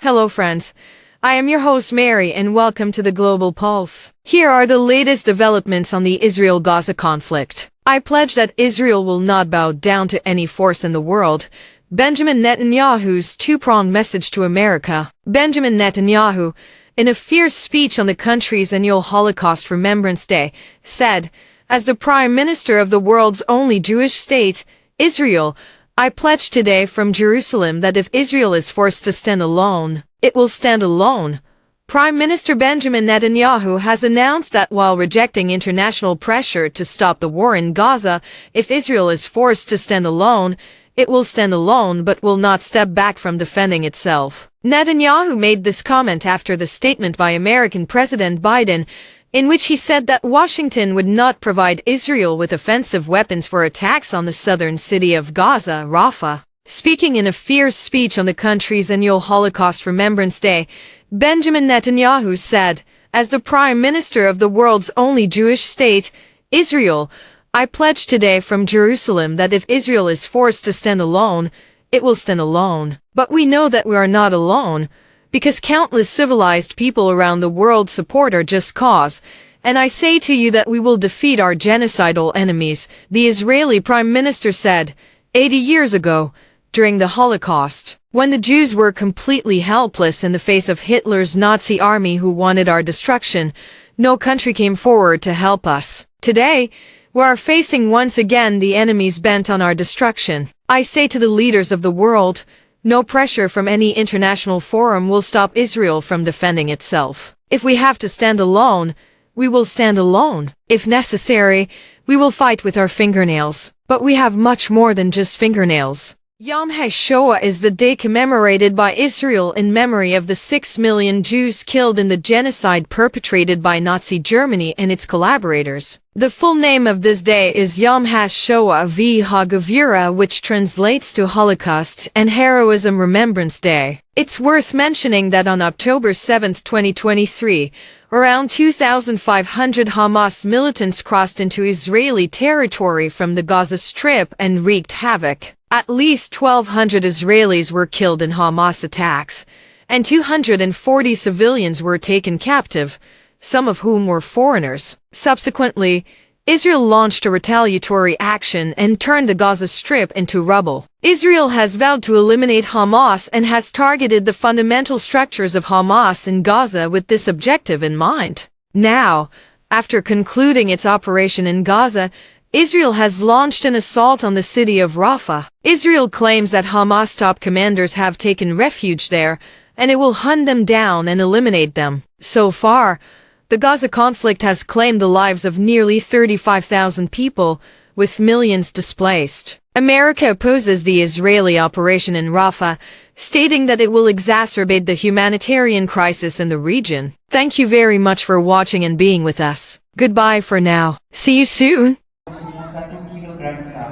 Hello friends, I am your host Mary and welcome to the Global Pulse. Here are the latest developments on the Israel-Gaza conflict. I pledge that Israel will not bow down to any force in the world. Benjamin Netanyahu's two-pronged message to America. Benjamin Netanyahu, in a fierce speech on the country's annual Holocaust Remembrance Day, said, "As the Prime Minister of the world's only Jewish state, Israel, I pledge today from Jerusalem that if Israel is forced to stand alone, it will stand alone." Prime Minister Benjamin Netanyahu has announced that while rejecting international pressure to stop the war in Gaza, if Israel is forced to stand alone, it will stand alone but will not step back from defending itself. Netanyahu made this comment after the statement by American President Biden, in which he said that Washington would not provide Israel with offensive weapons for attacks on the southern city of Gaza, Rafah. Speaking in a fierce speech on the country's annual Holocaust Remembrance Day, Benjamin Netanyahu said, "As the Prime Minister of the world's only Jewish state, Israel, I pledge today from Jerusalem that if Israel is forced to stand alone, it will stand alone. But we know that we are not alone, because countless civilized people around the world support our just cause, and I say to you that we will defeat our genocidal enemies," the Israeli Prime Minister said. 80 years ago, during the Holocaust, when the Jews were completely helpless in the face of Hitler's Nazi army who wanted our destruction, no country came forward to help us. Today, we are facing once again the enemies bent on our destruction. I say to the leaders of the world, no pressure from any international forum will stop Israel from defending itself. If we have to stand alone, we will stand alone. If necessary, we will fight with our fingernails. But we have much more than just fingernails. Yom HaShoah is the day commemorated by Israel in memory of the 6 million Jews killed in the genocide perpetrated by Nazi Germany and its collaborators. The full name of this day is Yom HaShoah Ve-Hagevurah, which translates to Holocaust and Heroism Remembrance Day. It's worth mentioning that on October 7, 2023, around 2,500 Hamas militants crossed into Israeli territory from the Gaza Strip and wreaked havoc. At least 1,200 Israelis were killed in Hamas attacks, and 240 civilians were taken captive, some of whom were foreigners. Subsequently, Israel launched a retaliatory action and turned the Gaza Strip into rubble. Israel has vowed to eliminate Hamas and has targeted the fundamental structures of Hamas in Gaza with this objective in mind. Now, after concluding its operation in Gaza, Israel has launched an assault on the city of Rafah. Israel claims that Hamas top commanders have taken refuge there, and it will hunt them down and eliminate them. So far, the Gaza conflict has claimed the lives of nearly 35,000 people, with millions displaced. America opposes the Israeli operation in Rafah, stating that it will exacerbate the humanitarian crisis in the region. Thank you very much for watching and being with us. Goodbye for now. See you soon. Sa 2 kilogram sa